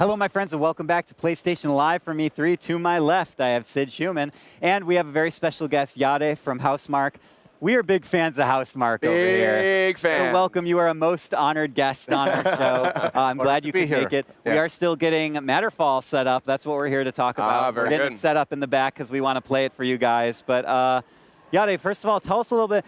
Hello, my friends, and welcome back to PlayStation Live from E3. To my left, I have Sid Schumann, and we have a very special guest, Jade from Housemarque. We are big fans of Housemarque over here. Big fan. So welcome. You are a most honored guest on our show. I'm glad you could make it. Yeah. We are still getting Matterfall set up. That's what we're here to talk about. Very we're getting good. it set up in the back because we want to play it for you guys. But Jade, first of all, tell us a little bit.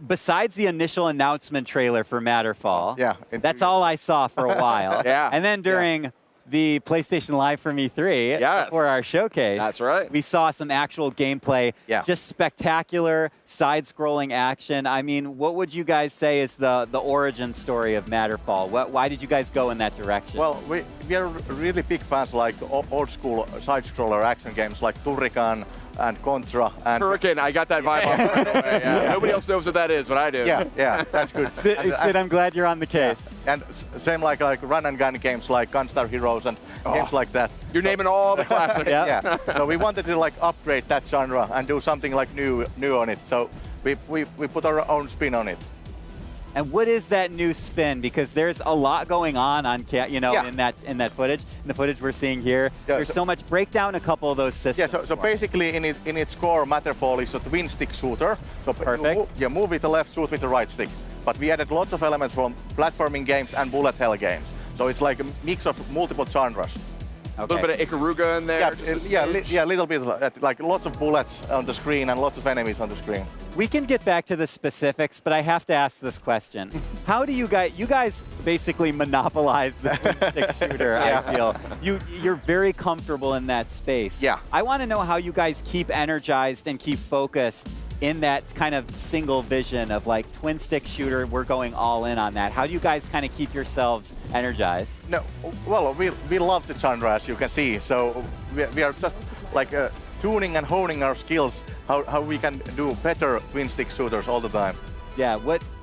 Besides the initial announcement trailer for Matterfall, that's all I saw for a while. And then during the PlayStation Live from E3 before our showcase. That's right. We saw some actual gameplay, just spectacular side-scrolling action. I mean, what would you guys say is the origin story of Matterfall? Why did you guys go in that direction? Well, we are really big fans like old-school side-scroller action games like Turrican and Contra. And Hurricane, I got that vibe off right away. Nobody else knows what that is, but I do. Yeah, that's good. Sid, I'm glad you're on the case. And same like run and gun games like Gunstar Heroes and games like that. You're naming all the classics. So we wanted to like upgrade that genre and do something like new on it. So we put our own spin on it. And what is that new spin? Because there's a lot going on in that footage. In the footage we're seeing here, there's so much. Break down a couple of those systems. So basically, in its core, Matterfall is a twin stick shooter. So perfect. Move with the left, shoot with the right stick. But we added lots of elements from platforming games and bullet hell games. So it's like a mix of multiple genres. A little bit of Ikaruga in there. A little bit, like lots of bullets on the screen and lots of enemies on the screen. We can get back to the specifics, but I have to ask this question. How do you guys basically monopolize the twin-stick shooter, I feel. You're very comfortable in that space. I want to know how you guys keep energized and keep focused in that kind of single vision of like twin-stick shooter, we're going all in on that. How do you guys kind of keep yourselves energized? No, well, we love the genre, as you can see. So we are just like tuning and honing our skills, how we can do better twin-stick shooters all the time. Yeah,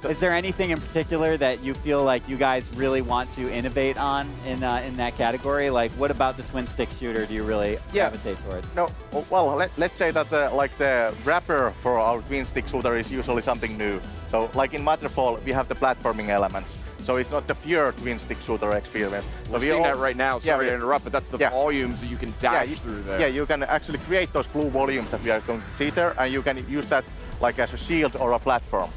is there anything in particular that you feel like you guys really want to innovate on in that category? Like, what about the twin-stick shooter do you really gravitate towards? No, well, let's say that the wrapper for our twin-stick shooter is usually something new. So, like in Matterfall, we have the platforming elements. So it's not the pure twin-stick shooter experience. We're seeing that right now. Sorry to interrupt, but that's the volumes that you can dash through there. Yeah, you can actually create those blue volumes that we are going to see there, and you can use that like as a shield or a platform.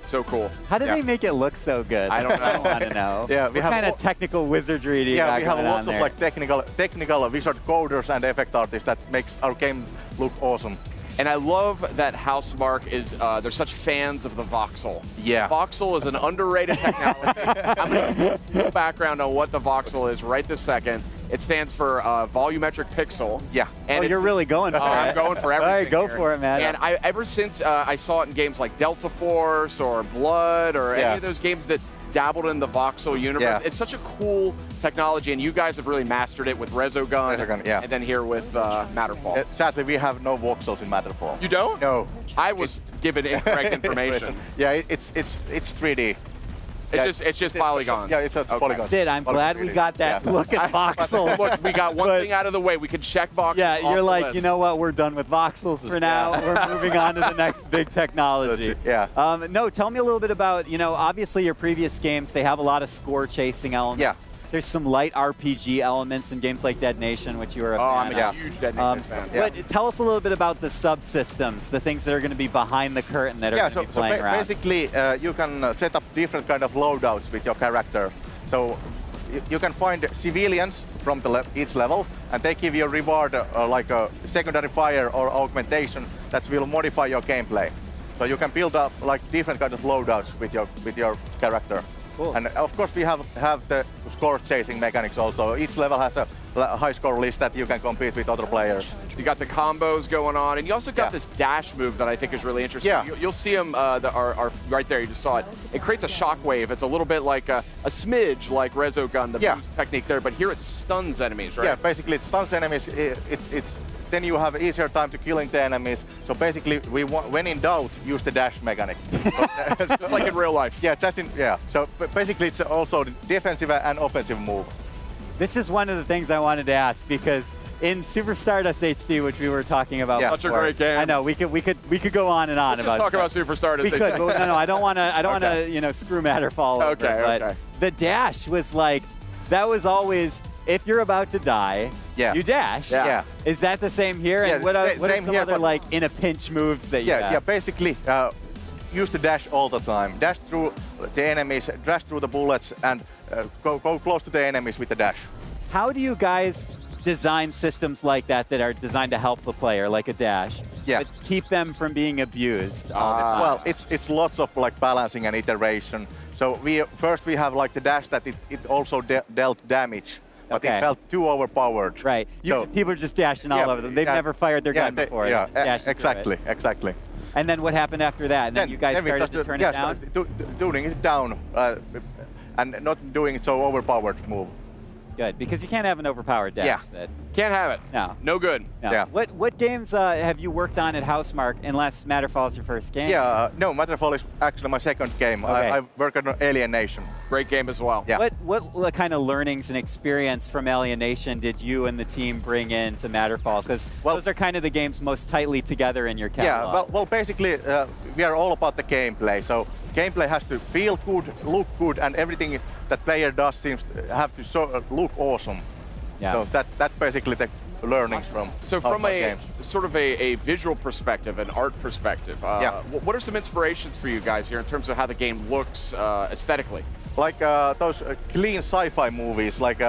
So cool. How do they make it look so good? I don't know. I want to know. What kind of technical wizardry do you got we have lots of like technical wizard coders and effect artists that makes our game look awesome. And I love that Housemarque is, they're such fans of the voxel. Yeah. Voxel is an underrated technology. I'm going to give you background on what the voxel is right this second. It stands for volumetric pixel. Yeah. And you're really going for it. I'm going for everything. All right, go for it, man. And ever since I saw it in games like Delta Force or Blood or any of those games that dabbled in the voxel universe, it's such a cool technology, and you guys have really mastered it with Resogun, and then here with Matterfall. Sadly, we have no voxels in Matterfall. You don't? No. I was given incorrect information. It's 3D. It's just polygons. Yeah, it's polygons. Sid, I'm glad we got that look at voxels. Look, we got one thing out of the way. We can check voxels. Yeah, you're like, list. you know what? We're done with voxels for now. We're moving on to the next big technology. No, tell me a little bit about, obviously your previous games, they have a lot of score chasing elements. Yeah. There's some light RPG elements in games like Dead Nation, which you are a fan of. I'm a huge Dead Nation fan. But tell us a little bit about the subsystems, the things that are going to be behind the curtain that are going to be playing around. Basically, you can set up different kind of loadouts with your character. So you can find civilians from each level, and they give you a reward like a secondary fire or augmentation that will modify your gameplay. So you can build up like different kind of loadouts with your character. Cool. And of course we have the score chasing mechanics also. Each level has a high score list that you can compete with other players. You got the combos going on, and you also got this dash move that I think is really interesting. You'll see them are right there. You just saw it. It creates a shockwave. It's a little bit like a smidge like Resogun, the boost technique there, but here it stuns enemies, right? Yeah, basically it stuns enemies. Then you have easier time to killing the enemies. So basically, when in doubt, use the dash mechanic. Just like in real life. So basically, it's also the defensive and offensive move. This is one of the things I wanted to ask because in Super Stardust HD, which we were talking about, such a great game. I know we could go on and on about. Let's talk about Super Stardust. We could, but no, I don't want to screw Matterfall over. But the dash was like, that was always if you're about to die, you dash. Yeah. Is that the same here? Yeah, And what are some here, other like in a pinch moves that you have? Yeah, basically use the dash all the time. Dash through the enemies, dash through the bullets, and go close to the enemies with the dash. How do you guys design systems like that that are designed to help the player, like a dash, but keep them from being abused? Well, it's lots of like balancing and iteration. So first we have like the dash that it also dealt damage, but it felt too overpowered. Right. People are just dashing all over them. They've never fired their gun before. Yeah, exactly. And then what happened after that? And then you guys started to turn it down? Tuning it down and not doing it so overpowered move. Good, because you can't have an overpowered dash. Can't have it. No. No good. No. Yeah. What games have you worked on at Housemarque, unless Matterfall is your first game? Yeah, no, Matterfall is actually my second game. I work on Alienation. Great game as well. Yeah. What kind of learnings and experience from Alienation did you and the team bring in to Matterfall? Because those are kind of the games most tightly together in your catalog. Yeah, well basically, we are all about the gameplay. So gameplay has to feel good, look good, and everything that player does seems to have to look awesome. Yeah. So that's basically the learnings from a sort of a visual perspective, an art perspective, what are some inspirations for you guys here in terms of how the game looks aesthetically? Like those clean sci-fi movies, like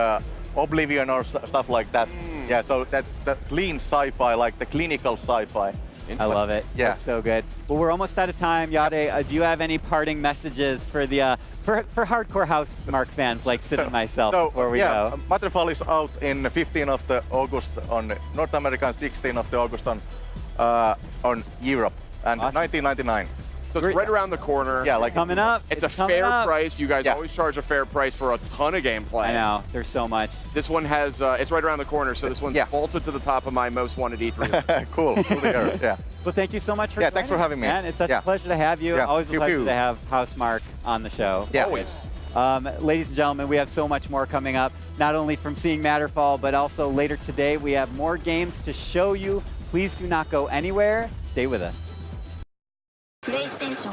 Oblivion or stuff like that. Yeah, so that clean sci-fi, like the clinical sci-fi. I love it. Yeah. That's so good. Well, we're almost out of time. Jade, do you have any parting messages for the for hardcore Housemarque fans like Sid and myself before we go? Matterfall is out in 15th of August on North America and 16th of August on Europe, and 1999. So it's right around the corner. Yeah, like coming up. It's a fair price. You guys always charge a fair price for a ton of gameplay. I know. There's so much. This one has, it's right around the corner, so this one's vaulted to the top of my most wanted E3. Cool. Cool to hear. Yeah. Well, thank you so much for thanks for having me. Man, it's such a pleasure to have you. Always a pleasure to have Housemarque on the show. Yeah. Always. Ladies and gentlemen, we have so much more coming up, not only from seeing Matterfall, but also later today we have more games to show you. Please do not go anywhere. Stay with us. PlayStation